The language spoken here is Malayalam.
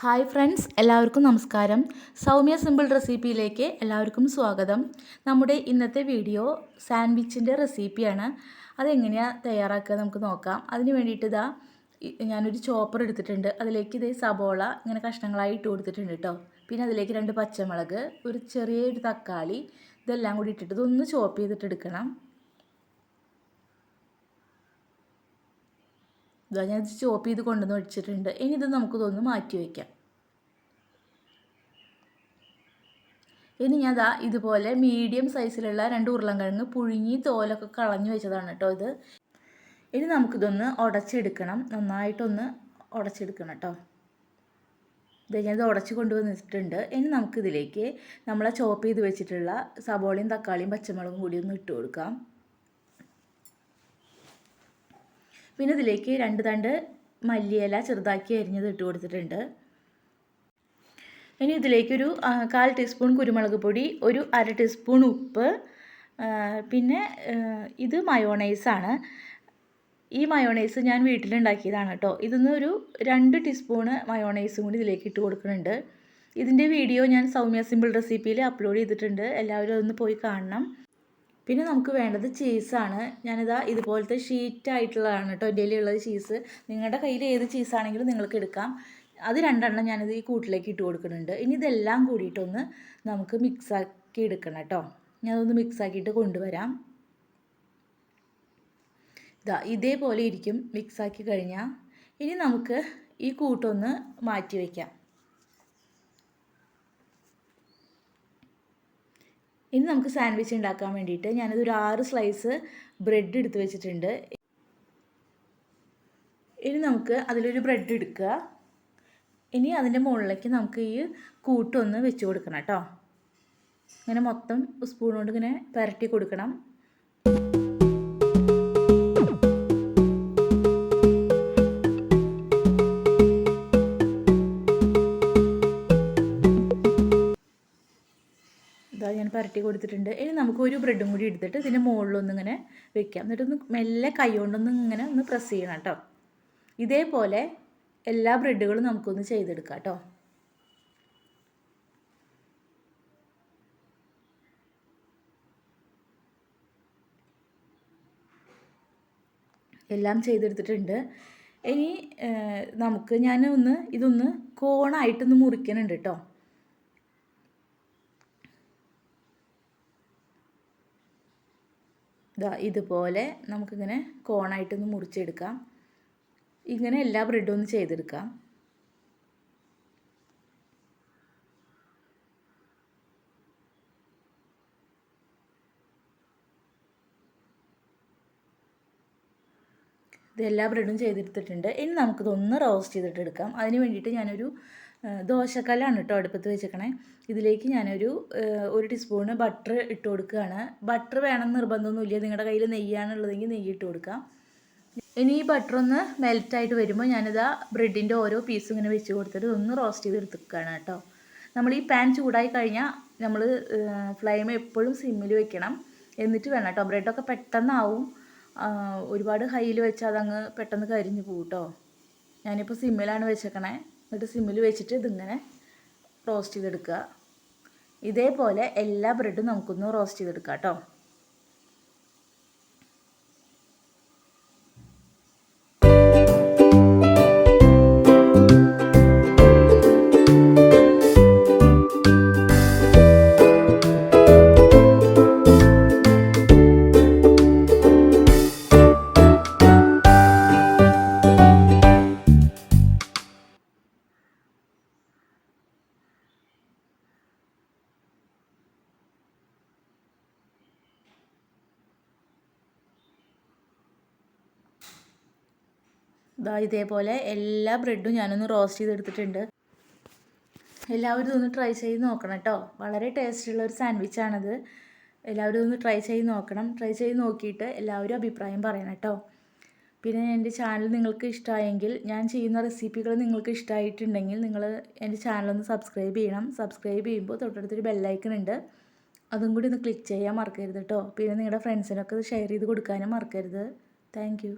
ഹായ് ഫ്രണ്ട്സ്, എല്ലാവർക്കും നമസ്കാരം. സൗമ്യ സിമ്പിൾ റെസിപ്പിയിലേക്ക് എല്ലാവർക്കും സ്വാഗതം. നമ്മുടെ ഇന്നത്തെ വീഡിയോ സാൻഡ്വിച്ചിൻ്റെ റെസിപ്പിയാണ്. അതെങ്ങനെയാണ് തയ്യാറാക്കുക നമുക്ക് നോക്കാം. അതിന് വേണ്ടിയിട്ട് ഞാനൊരു ചോപ്പർ എടുത്തിട്ടുണ്ട്. അതിലേക്ക് സബോള ഇങ്ങനെ കഷ്ണങ്ങളായി ഇട്ട് കൊടുത്തിട്ടുണ്ട് കേട്ടോ. പിന്നെ അതിലേക്ക് 2 പച്ചമുളക്, ഒരു ചെറിയൊരു തക്കാളി, ഇതെല്ലാം കൂടി ഇട്ടിട്ട് ഇതൊന്ന് ചോപ്പ് ചെയ്തിട്ടെടുക്കണം. ഞാൻ ചോപ്പ് ചെയ്ത് കൊണ്ടുവന്ന് വെച്ചിട്ടുണ്ട്. ഇനി ഇത് നമുക്കിതൊന്ന് മാറ്റി വയ്ക്കാം. ഇനി ഞാൻ ഇതുപോലെ മീഡിയം സൈസിലുള്ള 2 ഉരുളൻകിഴങ്ങ് പുഴുങ്ങി തോലൊക്കെ കളഞ്ഞു വെച്ചതാണ് കേട്ടോ ഇത്. ഇനി നമുക്കിതൊന്ന് ഉടച്ചെടുക്കണം, നന്നായിട്ടൊന്ന് ഉടച്ചെടുക്കണം കേട്ടോ. ഞാനിത് ഉടച്ച് കൊണ്ടുവന്നിട്ടുണ്ട്. ഇനി നമുക്കിതിലേക്ക് നമ്മളെ ചോപ്പ് ചെയ്ത് വെച്ചിട്ടുള്ള സബോളയും തക്കാളിയും പച്ചമുളകും കൂടി ഒന്ന് ഇട്ട് കൊടുക്കാം. പിന്നെ ഇതിലേക്ക് 2 തണ്ട് മല്ലിയില ചെറുതാക്കി അരിഞ്ഞത് ഇട്ട് കൊടുത്തിട്ടുണ്ട്. ഇനി ഇതിലേക്കൊരു 1/4 ടീസ്പൂൺ കുരുമുളക് പൊടി, ഒരു 1/2 ടീസ്പൂൺ ഉപ്പ്, പിന്നെ ഇത് മയോണൈസാണ്. ഈ മയോണൈസ് ഞാൻ വീട്ടിലുണ്ടാക്കിയതാണ് കേട്ടോ. ഇതൊന്ന് ഒരു 2 ടീസ്പൂണ് മയോണൈസും കൂടി ഇതിലേക്ക് ഇട്ട് കൊടുക്കുന്നുണ്ട്. ഇതിൻ്റെ വീഡിയോ ഞാൻ സൗമ്യ സിമ്പിൾ റെസിപ്പിയിൽ അപ്ലോഡ് ചെയ്തിട്ടുണ്ട്. എല്ലാവരും അതൊന്ന് പോയി കാണണം. പിന്നെ നമുക്ക് വേണ്ടത് ചീസാണ്. ഇതുപോലത്തെ ഷീറ്റായിട്ടുള്ളതാണ് കേട്ടോ എൻ്റെ കയ്യിലുള്ളത് ചീസ്. നിങ്ങളുടെ കയ്യിൽ ഏത് ചീസാണെങ്കിലും നിങ്ങൾക്ക് എടുക്കാം. അത് 2 എണ്ണം ഞാനിത് ഈ കൂട്ടിലേക്ക് ഇട്ട് കൊടുക്കുന്നുണ്ട്. ഇനി ഇതെല്ലാം കൂടിയിട്ടൊന്ന് നമുക്ക് മിക്സാക്കി എടുക്കണം കേട്ടോ. ഞാനതൊന്ന് മിക്സാക്കിയിട്ട് കൊണ്ടുവരാം. ഇതേപോലെ ഇരിക്കും മിക്സാക്കി കഴിഞ്ഞാൽ. ഇനി നമുക്ക് ഈ കൂട്ടൊന്ന് മാറ്റി വയ്ക്കാം. ഇനി നമുക്ക് സാൻഡ്വിച്ച് ഉണ്ടാക്കാൻ വേണ്ടിയിട്ട് ഞാനിതൊരു 6 സ്ലൈസ് ബ്രെഡ് എടുത്ത് വെച്ചിട്ടുണ്ട്. ഇനി നമുക്ക് അതിലൊരു ബ്രെഡ് എടുക്കുക. ഇനി അതിൻ്റെ മുകളിലേക്ക് നമുക്ക് ഈ കൂട്ടൊന്ന് വെച്ച് കൊടുക്കണം കേട്ടോ. ഇങ്ങനെ മൊത്തം സ്പൂൺ കൊണ്ട് ഇങ്ങനെ പുരട്ടി കൊടുക്കണം. ഞാൻ പുരട്ടി കൊടുത്തിട്ടുണ്ട്. ഇനി നമുക്ക് ഒരു ബ്രെഡും കൂടി എടുത്തിട്ട് ഇതിൻ്റെ മുകളിലൊന്നിങ്ങനെ വെക്കാം. എന്നിട്ടൊന്ന് മെല്ലെ കൈ കൊണ്ടൊന്ന് ഇങ്ങനെ ഒന്ന് പ്രസ് ചെയ്യണം കേട്ടോ. ഇതേപോലെ എല്ലാ ബ്രെഡുകളും നമുക്കൊന്ന് ചെയ്തെടുക്കാം കേട്ടോ. എല്ലാം ചെയ്തെടുത്തിട്ടുണ്ട്. ഇനി ഇതൊന്ന് കോണായിട്ടൊന്ന് മുറിക്കുന്നുണ്ട് കേട്ടോ. ഇതുപോലെ നമുക്കിങ്ങനെ കോണായിട്ടൊന്ന് മുറിച്ചെടുക്കാം. ഇങ്ങനെ എല്ലാ ബ്രെഡും ഒന്ന് ചെയ്തെടുക്കാം. ഇതെല്ലാ ബ്രെഡും ചെയ്തെടുത്തിട്ടുണ്ട്. ഇനി നമുക്കിതൊന്ന് റോസ്റ്റ് ചെയ്തിട്ടെടുക്കാം. അതിന് വേണ്ടിയിട്ട് ഞാനൊരു ദോശക്കല്ലാണ് കേട്ടോ അടുപ്പത്ത് വെച്ചേക്കണേ. ഇതിലേക്ക് ഞാനൊരു 1 ടീസ്പൂണ് ബട്ടർ ഇട്ട് കൊടുക്കുകയാണ്. ബട്ടർ വേണം നിർബന്ധമൊന്നുമില്ല. നിങ്ങളുടെ കയ്യിൽ നെയ്യാണുള്ളതെങ്കിൽ നെയ്യ് ഇട്ട് കൊടുക്കാം. ഇനി ഈ ബട്ടർ ഒന്ന് മെൽറ്റായിട്ട് വരുമ്പോൾ ബ്രെഡിൻ്റെ ഓരോ പീസും ഇങ്ങനെ വെച്ച് കൊടുത്തിട്ട് ഒന്ന് റോസ്റ്റ് ചെയ്തെടുക്കുകയാണ് കേട്ടോ. നമ്മൾ ഈ പാൻ ചൂടായി കഴിഞ്ഞാൽ നമ്മൾ ഫ്ലെയിം എപ്പോഴും സിമ്മിൽ വെക്കണം. എന്നിട്ട് വേണം കേട്ടോ. ബ്രെഡൊക്കെ പെട്ടെന്നാവും. ഒരുപാട് ഹൈയിൽ വെച്ചാൽ അതങ്ങ് പെട്ടെന്ന് കരിഞ്ഞു പോകും കേട്ടോ. ഞാനിപ്പോൾ സിമ്മിലാണ് വെച്ചേക്കണേ. എന്നിട്ട് സിമ്മിൽ വെച്ചിട്ട് ഇതിങ്ങനെ റോസ്റ്റ് ചെയ്തെടുക്കുക. ഇതേപോലെ എല്ലാ ബ്രെഡും നമുക്കൊന്ന് റോസ്റ്റ് ചെയ്തെടുക്കാം കേട്ടോ. ഇതേപോലെ എല്ലാ ബ്രെഡും ഞാനൊന്ന് റോസ്റ്റ് ചെയ്തെടുത്തിട്ടുണ്ട്. എല്ലാവരും ഇതൊന്ന് ട്രൈ ചെയ്ത് നോക്കണം കേട്ടോ. വളരെ ടേസ്റ്റുള്ള ഒരു സാൻഡ്വിച്ചാണിത്. എല്ലാവരും ഒന്ന് ട്രൈ ചെയ്ത് നോക്കണം. ട്രൈ ചെയ്ത് നോക്കിയിട്ട് എല്ലാവരും അഭിപ്രായം പറയണം കേട്ടോ. പിന്നെ എൻ്റെ ചാനൽ നിങ്ങൾക്ക് ഇഷ്ടമായെങ്കിൽ, ഞാൻ ചെയ്യുന്ന റെസിപ്പികൾ നിങ്ങൾക്ക് ഇഷ്ടമായിട്ടുണ്ടെങ്കിൽ നിങ്ങൾ എൻ്റെ ചാനലൊന്ന് സബ്സ്ക്രൈബ് ചെയ്യണം. സബ്സ്ക്രൈബ് ചെയ്യുമ്പോൾ തൊട്ടടുത്തൊരു ബെല്ലൈക്കൺ ഉണ്ട്, അതും കൂടി ഒന്ന് ക്ലിക്ക് ചെയ്യാൻ മറക്കരുത് കേട്ടോ. പിന്നെ നിങ്ങളുടെ ഫ്രണ്ട്സിനൊക്കെ ഇത് ഷെയർ ചെയ്ത് കൊടുക്കാനും മറക്കരുത്. താങ്ക്